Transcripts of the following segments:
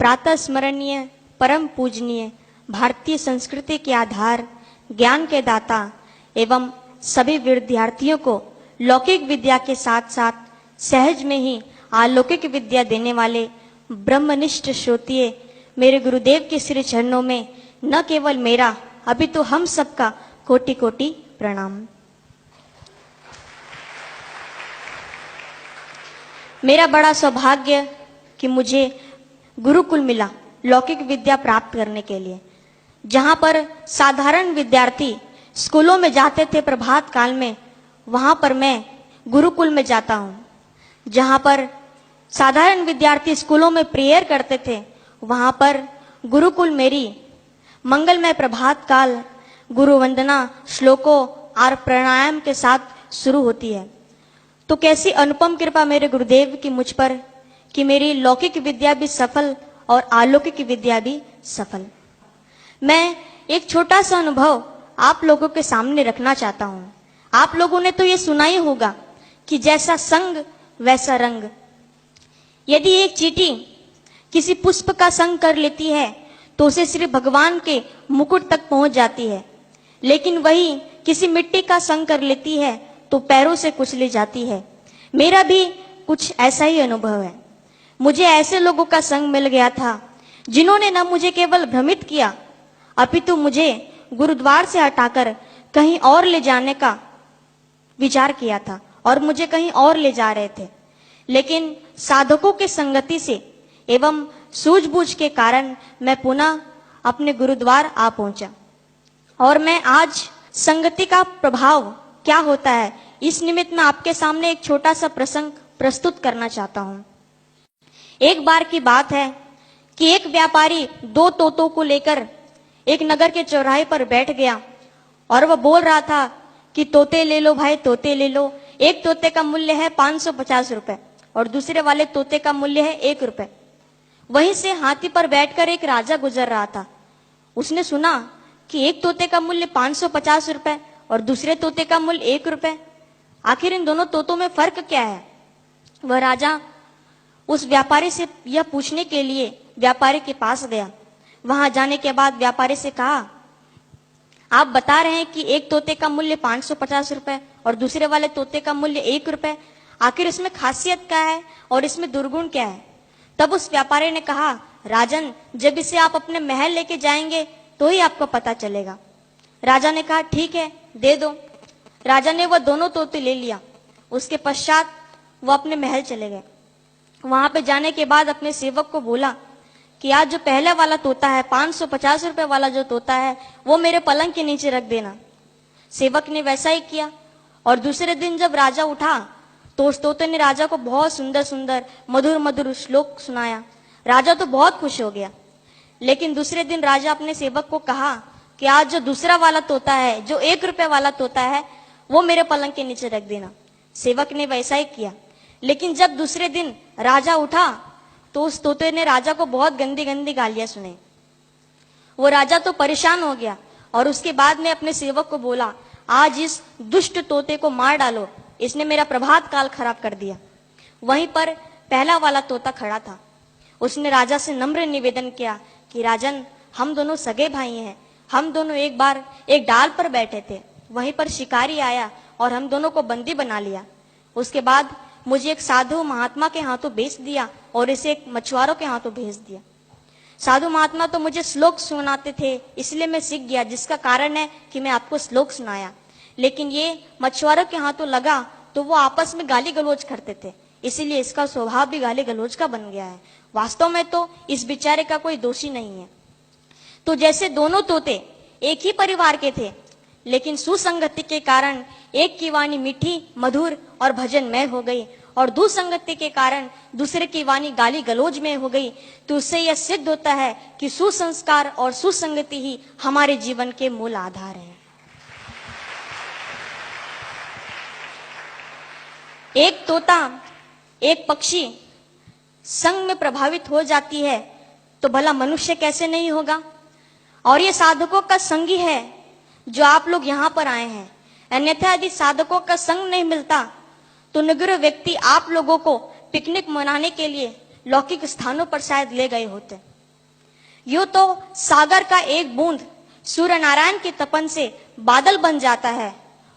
प्रातः स्मरणीय परम पूजनीय भारतीय संस्कृति के आधार, ज्ञान के दाता एवं सभी विद्यार्थियों को लौकिक विद्या के साथ साथ सहज में ही अलौकिक विद्या देने वाले ब्रह्मनिष्ठ श्रोत्रिय मेरे गुरुदेव के श्री चरणों में न केवल मेरा अभी तो हम सबका कोटि कोटि प्रणाम। मेरा बड़ा सौभाग्य कि मुझे गुरुकुल मिला लौकिक विद्या प्राप्त करने के लिए, जहां पर साधारण विद्यार्थी स्कूलों में जाते थे प्रभात काल में, वहां पर मैं गुरुकुल में जाता हूं। जहां पर साधारण विद्यार्थी स्कूलों में प्रेयर करते थे, वहां पर गुरुकुल मेरी मंगलमय प्रभात काल गुरु वंदना श्लोकों और प्राणायाम के साथ शुरू होती है। तो कैसी अनुपम कृपा मेरे गुरुदेव की मुझ पर कि मेरी लौकिक विद्या भी सफल और अलौकिक विद्या भी सफल। मैं एक छोटा सा अनुभव आप लोगों के सामने रखना चाहता हूं। आप लोगों ने तो ये सुना ही होगा कि जैसा संग वैसा रंग। यदि एक चींटी किसी पुष्प का संग कर लेती है तो उसे श्री भगवान के मुकुट तक पहुंच जाती है, लेकिन वही किसी मिट्टी का संग कर लेती है तो पैरों से कुचली जाती है। मेरा भी कुछ ऐसा ही अनुभव है। मुझे ऐसे लोगों का संग मिल गया था जिन्होंने न मुझे केवल भ्रमित किया अपितु मुझे गुरुद्वार से हटाकर कहीं और ले जाने का विचार किया था और मुझे कहीं और ले जा रहे थे। लेकिन साधकों के संगति से एवं सूझबूझ के कारण मैं पुनः अपने गुरुद्वार आ पहुंचा। और मैं आज संगति का प्रभाव क्या होता है, इस निमित्त में आपके सामने एक छोटा सा प्रसंग प्रस्तुत करना चाहता हूं। एक बार की बात है कि एक व्यापारी दो तोतों को लेकर एक नगर के चौराहे पर बैठ गया और वह बोल रहा था कि तोते ले लो भाई, तोते ले लो। एक तोते का मूल्य है 550 रुपए और दूसरे वाले तोते का मूल्य है 1 रुपए। वहीं से हाथी पर बैठकर एक राजा गुजर रहा था। उसने सुना कि एक तोते का मूल्य 550 रुपए और दूसरे तोते का मूल्य 1 रुपए। आखिर इन दोनों तोतों में फर्क क्या है? वह राजा उस व्यापारी से यह पूछने के लिए व्यापारी के पास गया। वहां जाने के बाद व्यापारी से कहा, आप बता रहे हैं कि एक तोते का मूल्य 550 रुपए और दूसरे वाले तोते का मूल्य 1 रुपए, आखिर इसमें खासियत क्या है और इसमें दुर्गुण क्या है? तब उस व्यापारी ने कहा, राजन, जब इसे आप अपने महल लेके जाएंगे तो ही आपको पता चलेगा। राजा ने कहा, ठीक है, दे दो। राजा ने वह दोनों तोते ले लिया। उसके पश्चात वह अपने महल चले गए। वहां पे जाने के बाद अपने सेवक को बोला कि आज जो पहले वाला तोता है, 550 रुपए वाला जो तोता है, वो मेरे पलंग के नीचे रख देना। सेवक ने वैसा ही किया और दूसरे दिन जब राजा उठा तो उस तोते ने राजा को बहुत सुंदर सुंदर मधुर मधुर श्लोक सुनाया। राजा तो बहुत खुश हो गया। लेकिन दूसरे दिन राजा अपने सेवक को कहा कि आज जो दूसरा वाला तोता है, जो 1 रुपए वाला तोता है, वो मेरे पलंग के नीचे रख देना। सेवक ने वैसा ही किया। लेकिन जब दूसरे दिन राजा उठा तो उस तोते ने राजा को बहुत गंदी गंदी गालियां सुनाई। वो राजा तो परेशान हो गया और उसके बाद में अपने सेवक को बोला, आज इस दुष्ट तोते को मार डालो, इसने मेरा प्रभात काल खराब कर दिया। वहीं पर पहला वाला तोता खड़ा था। उसने राजा से नम्र निवेदन किया कि राजन, हम दोनों सगे भाई हैं। हम दोनों एक बार एक डाल पर बैठे थे, वहीं पर शिकारी आया और हम दोनों को बंदी बना लिया। उसके बाद मुझे एक साधु महात्मा के हाथों बेच दिया और इसे एक मछुआरों के हाथों भेज दिया। साधु महात्मा तो मुझे श्लोक सुनाते थे, इसलिए मैं सीख गया, जिसका कारण है कि मैं आपको श्लोक सुनाया। लेकिन ये मछुआरों के हाथों लगा तो वो आपस में गाली गलौज करते थे, इसीलिए इसका स्वभाव भी गाली गलौज का बन गया है। वास्तव में तो इस बेचारे का कोई दोषी नहीं है। तो जैसे दोनों तोते एक ही परिवार के थे, लेकिन सुसंगति के कारण एक की वाणी मीठी मधुर और भजनमय हो गई और दुसंगति के कारण दूसरे की वाणी गाली गलौज में हो गई, तो उससे यह सिद्ध होता है कि सुसंस्कार और सुसंगति ही हमारे जीवन के मूल आधार है। एक तोता, एक पक्षी संग में प्रभावित हो जाती है तो भला मनुष्य कैसे नहीं होगा? और ये साधकों का संग ही है जो आप लोग यहाँ पर आए हैं। अन्यथा यदि साधकों का संग नहीं मिलता तो निग्रह व्यक्ति आप लोगों को पिकनिक मनाने के लिए लौकिक स्थानों पर शायद ले गए होते। यूं तो सागर का एक बूंद सूर्य नारायण के तपन से बादल बन जाता है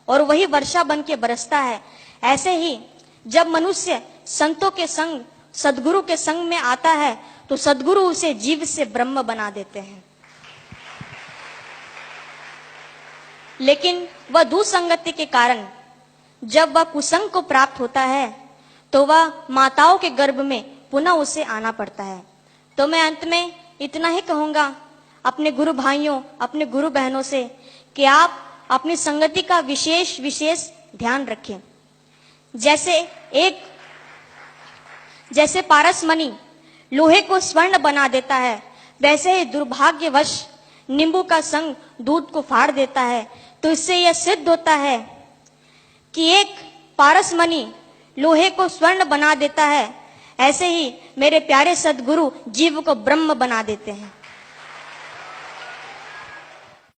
और वही वर्षा बन के बरसता है। ऐसे ही जब मनुष्य संतों के संग, सदगुरु के संग में आता है तो सदगुरु उसे जीव से ब्रह्म बना देते हैं। लेकिन वह दुसंगति के कारण जब वह कुसंग को प्राप्त होता है तो वह माताओं के गर्भ में पुनः उसे आना पड़ता है। तो मैं अंत में इतना ही कहूंगा अपने गुरु भाइयों, अपने गुरु बहनों से कि आप अपनी संगति का विशेष ध्यान रखें। जैसे पारसमणि लोहे को स्वर्ण बना देता है, वैसे ही दुर्भाग्यवश नींबू का संग दूध को फाड़ देता है। तो इससे यह सिद्ध होता है कि एक पारसमणि लोहे को स्वर्ण बना देता है, ऐसे ही मेरे प्यारे सदगुरु जीव को ब्रह्म बना देते हैं।